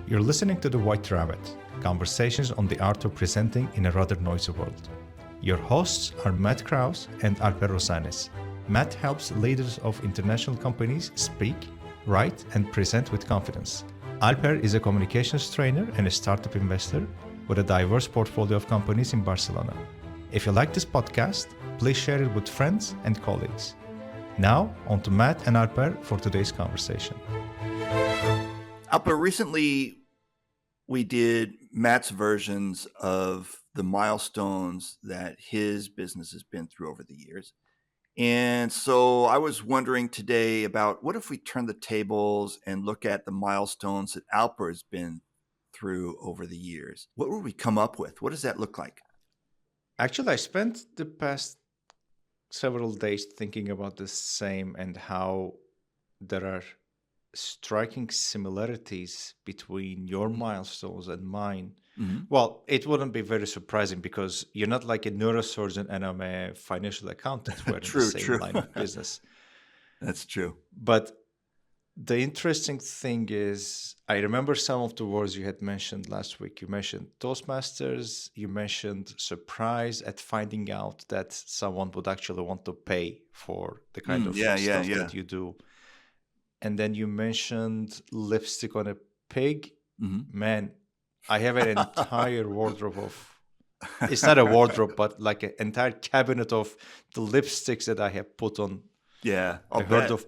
You're listening to The White Rabbit, conversations on the art of presenting in a rather noisy world. Your hosts are Matt Krause and Alper Rozanes. Matt helps leaders of international companies speak, write, and present with confidence. Alper is a communications trainer and a startup investor with a diverse portfolio of companies in Barcelona. If you like this podcast, please share it with friends and colleagues. Now, on to Matt and Alper for today's conversation. Alper, recently we did Matt's versions of the milestones that his business has been through over the years. And so I was wondering today about what if we turn the tables and look at the milestones that Alper has been through over the years? What would we come up with? What does that look like? Actually, I spent the past several days thinking about the same and how there are striking similarities between your milestones and mine. Mm-hmm. Well, it wouldn't be very surprising because you're not like a neurosurgeon and I'm a financial accountant. We're in the same line of business. That's true. But the interesting thing is, I remember some of the words you had mentioned last week. You mentioned Toastmasters, you mentioned surprise at finding out that someone would actually want to pay for the kind of stuff that you do. And then you mentioned lipstick on a pig. Mm-hmm. Man, I have an entire wardrobe of, it's not a wardrobe, but like an entire cabinet of the lipsticks that I have put on. Yeah, I heard of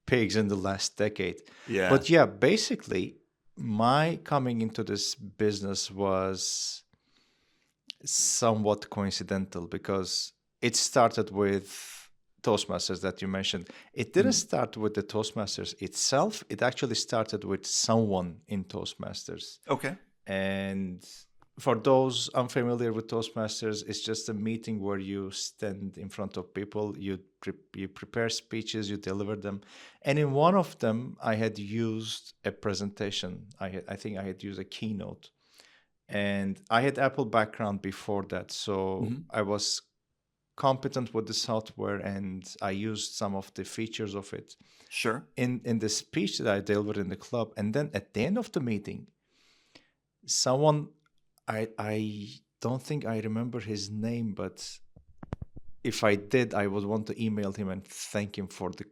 pigs in the last decade. Yeah. But yeah, basically, my coming into this business was somewhat coincidental because it started with Toastmasters that you mentioned. It didn't start with the Toastmasters itself. It actually started with someone in Toastmasters. Okay. And for those unfamiliar with Toastmasters, it's just a meeting where you stand in front of people, you prepare speeches, you deliver them. And in one of them, I had used a presentation. I think I had used a keynote. And I had Apple background before that, so I was competent with the software and I used some of the features of it. Sure. In the speech that I delivered in the club. And then at the end of the meeting, someone, I don't think I remember his name, but if I did, I would want to email him and thank him for the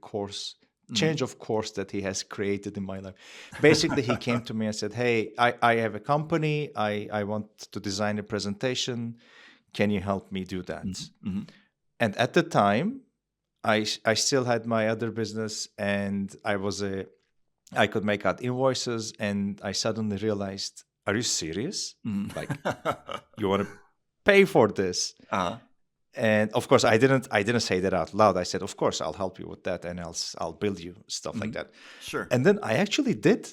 change of course that he has created in my life. Basically, he came to me and said, hey, I have a company. I want to design a presentation. Can you help me do that? Mm-hmm. And at the time, I still had my other business and I could make out invoices and I suddenly realized, are you serious? Mm-hmm. Like, you want to pay for this? Uh-huh. And of course, I didn't say that out loud. I said, of course, I'll help you with that and I'll build you stuff like that. Sure. And then I actually did.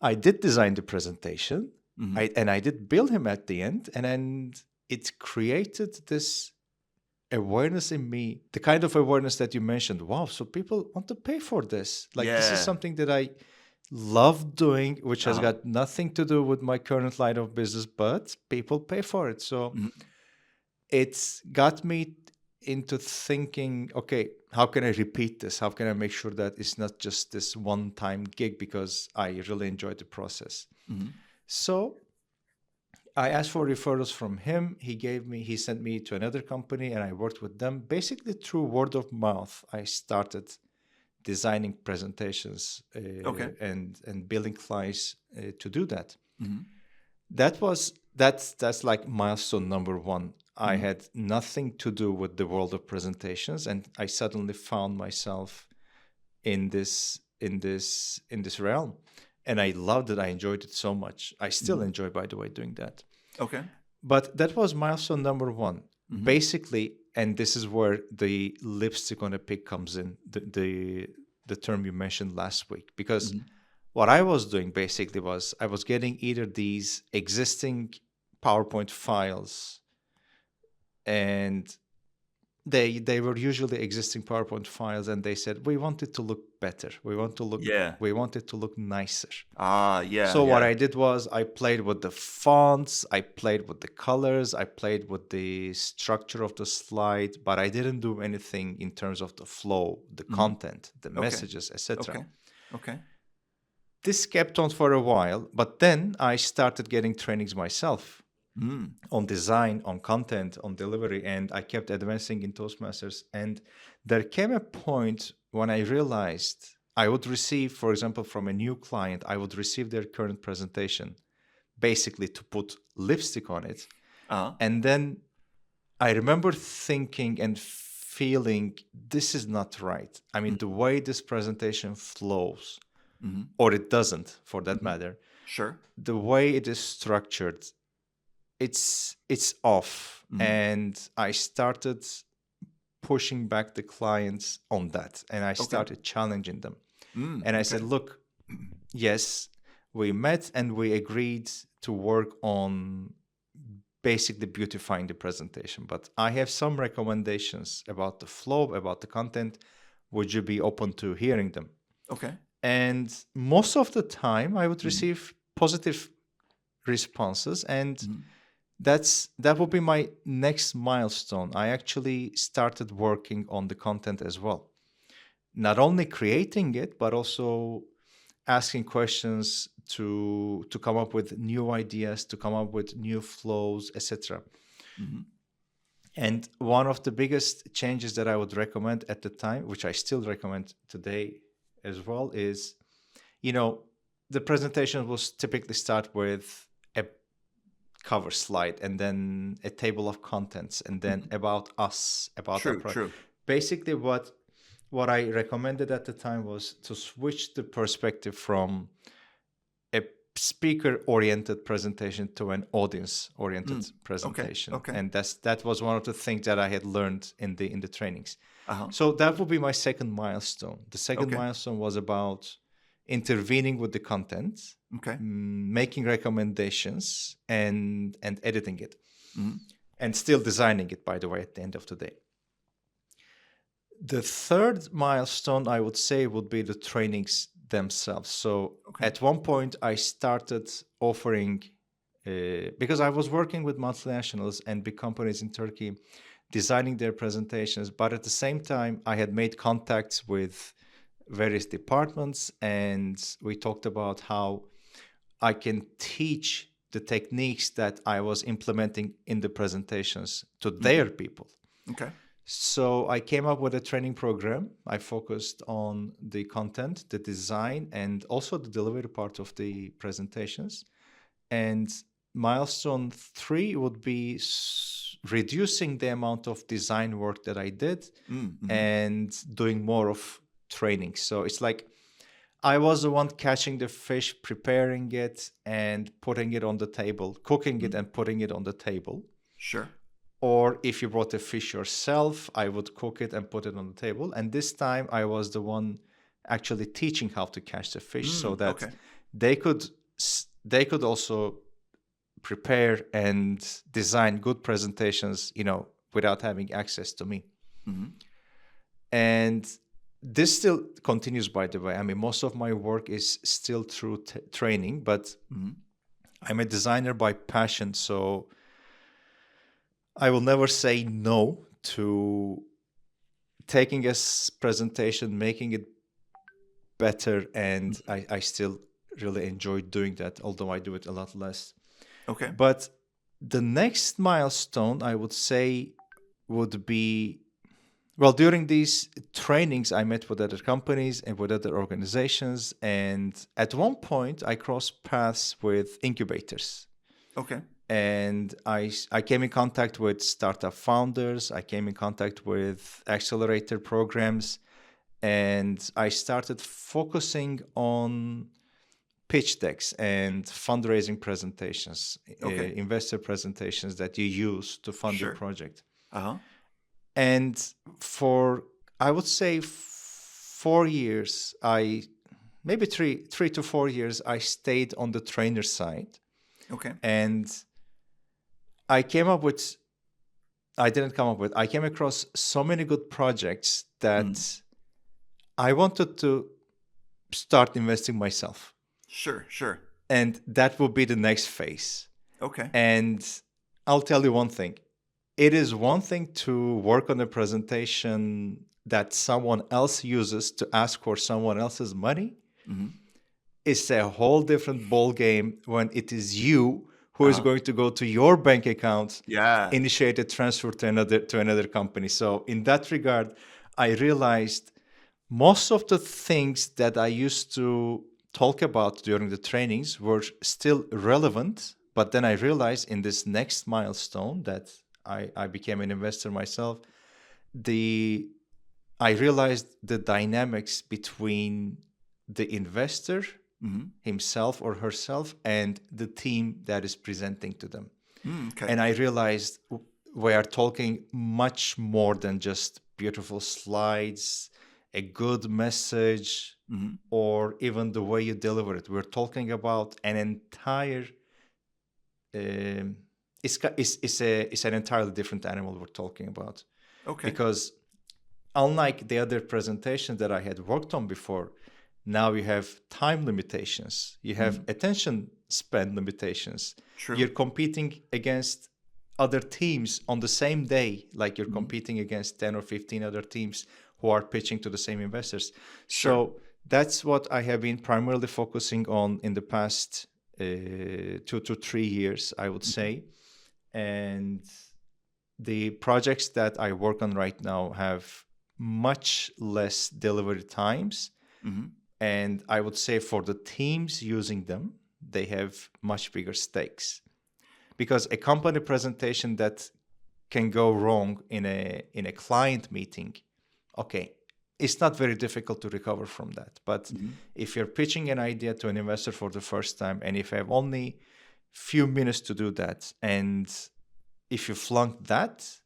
I did design the presentation and I did bill him at the end. And then it created this awareness in me, the kind of awareness that you mentioned. Wow, so people want to pay for this. Like this is something that I love doing, which has got nothing to do with my current line of business, but people pay for it. So it's got me into thinking, okay, how can I repeat this? How can I make sure that it's not just this one-time gig because I really enjoyed the process? Mm-hmm. So I asked for referrals from him. He sent me to another company and I worked with them. Basically through word of mouth, I started designing presentations and billing clients to do that. Mm-hmm. That's like milestone number one. I had nothing to do with the world of presentations and I suddenly found myself in this realm. And I loved it. I enjoyed it so much. I still enjoy, by the way, doing that. Okay. But that was milestone number one. Mm-hmm. Basically, and this is where the lipstick on a pig comes in, the term you mentioned last week. Because what I was doing basically was I was getting either these existing PowerPoint files and they were usually existing PowerPoint files, and they said, we want it to look better. We want it to look nicer. So what I did was I played with the fonts, I played with the colors, I played with the structure of the slide, but I didn't do anything in terms of the flow, the content, the messages, etc. Okay. this kept on for a while, but then I started getting trainings myself on design, on content, on delivery, and I kept advancing in Toastmasters. And there came a point when I realized I would receive, for example, from a new client, I would receive their current presentation, basically to put lipstick on it. And then I remember thinking and feeling, this is not right. I mean, the way this presentation flows, or it doesn't, for that matter. Sure. The way it is structured, it's off. And I started pushing back the clients on that. And I started challenging them. And I said, look, yes, we met and we agreed to work on basically beautifying the presentation. But I have some recommendations about the flow, about the content. Would you be open to hearing them? Okay. And most of the time I would receive positive responses, and that would be my next milestone. I actually started working on the content as well, not only creating it but also asking questions to come up with new ideas, to come up with new flows, etc. And one of the biggest changes that I would recommend at the time, which I still recommend today as well, is, the presentation will typically start with a cover slide and then a table of contents and then about us, about our product. True. Basically, what I recommended at the time was to switch the perspective from a speaker-oriented presentation to an audience-oriented presentation. Okay. And that was one of the things that I had learned in the trainings. So that would be my second milestone. The second milestone was about intervening with the content, making recommendations, and editing it, and still designing it, by the way, at the end of the day. The third milestone, I would say, would be the trainings themselves. So at one point, I started offering, because I was working with multinationals and big companies in Turkey, designing their presentations, but at the same time, I had made contacts with various departments, and we talked about how I can teach the techniques that I was implementing in the presentations to their people. Okay. So I came up with a training program. I focused on the content, the design, and also the delivery part of the presentations. And milestone 3 would be reducing the amount of design work that I did and doing more of training. So it's like I was the one catching the fish, preparing it and putting it on the table, cooking it and putting it on the table. Sure. Or if you brought the fish yourself, I would cook it and put it on the table. And this time I was the one actually teaching how to catch the fish so that they could also prepare and design good presentations, without having access to me. And this still continues, by the way. I mean, most of my work is still through training, but I'm a designer by passion. So I will never say no to taking a presentation, making it better. And I still really enjoy doing that, although I do it a lot less. Okay. But the next milestone, I would say, would be, during these trainings, I met with other companies and with other organizations. And at one point, I crossed paths with incubators. Okay. And I came in contact with startup founders. I came in contact with accelerator programs. And I started focusing on pitch decks and fundraising presentations, investor presentations that you use to fund your project. And for, I would say, 4 years, maybe three to 4 years, I stayed on the trainer side. Okay. And I came across so many good projects that I wanted to start investing myself. Sure. And that will be the next phase. Okay. And I'll tell you one thing. It is one thing to work on a presentation that someone else uses to ask for someone else's money. it's a whole different ball game when it is you who is going to go to your bank account, initiate a transfer to another company. So in that regard, I realized most of the things that I used to talk about during the trainings were still relevant. But then I realized in this next milestone that I became an investor myself, I realized the dynamics between the investor himself or herself and the team that is presenting to them. And I realized we are talking much more than just beautiful slides, a good message, or even the way you deliver it. We're talking about an entire it's an entirely different animal we're talking about. Okay. Because unlike the other presentations that I had worked on before, now you have time limitations. You have attention span limitations. True. You're competing against other teams on the same day, like you're competing against 10 or 15 other teams who are pitching to the same investors. Sure. So that's what I have been primarily focusing on in the past 2 to 3 years, I would say. And the projects that I work on right now have much less delivery times. And I would say for the teams using them, they have much bigger stakes. Because a company presentation that can go wrong in a client meeting, okay, it's not very difficult to recover from that. But if you're pitching an idea to an investor for the first time, and if you have only few minutes to do that, and if you flunk that,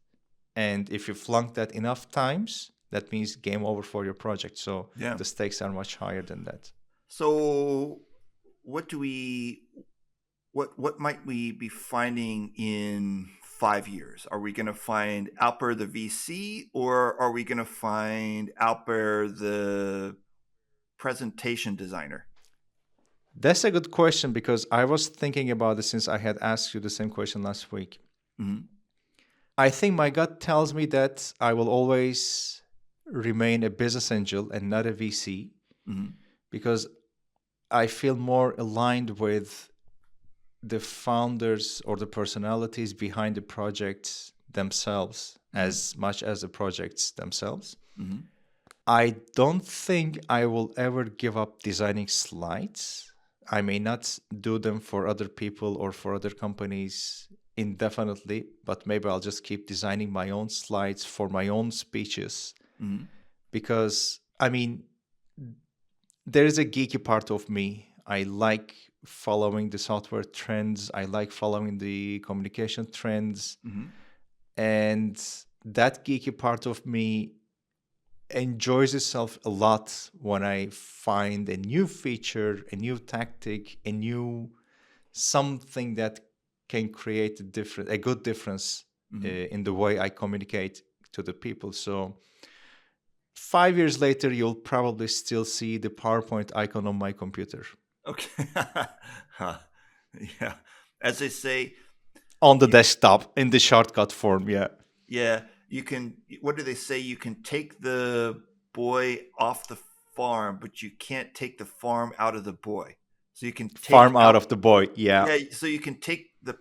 and if you flunk that enough times, that means game over for your project. So the stakes are much higher than that. So what might we be finding in 5 years? Are we going to find Alper the VC, or are we going to find Alper the presentation designer? That's a good question, because I was thinking about it since I had asked you the same question last week. I think my gut tells me that I will always remain a business angel and not a VC, because I feel more aligned with the founders or the personalities behind the projects themselves as much as the projects themselves. I don't think I will ever give up designing slides. I may not do them for other people or for other companies indefinitely, but maybe I'll just keep designing my own slides for my own speeches. Because, I mean, there is a geeky part of me. I like following the software trends. I like following the communication trends. And that geeky part of me enjoys itself a lot when I find a new feature, a new tactic, a new something that can create a good difference in the way I communicate to the people. So 5 years later, you'll probably still see the PowerPoint icon on my computer. Okay. Yeah. As they say, on the desktop in the shortcut form. Yeah. You can, what do they say? You can take the boy off the farm, but you can't take the farm out of the boy. So you can take farm out of the boy. Yeah. So you can take the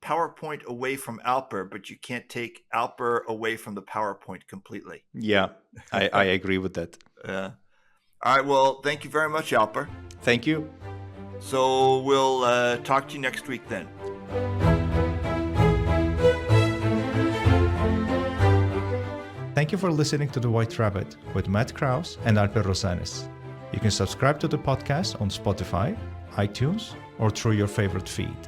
PowerPoint away from Alper, but you can't take Alper away from the PowerPoint completely. Yeah, I agree with that. Yeah. All right. Well, thank you very much, Alper. Thank you. So we'll talk to you next week then. Thank you for listening to The White Rabbit with Matt Krause and Alper Rozanes. You can subscribe to the podcast on Spotify, iTunes, or through your favorite feed.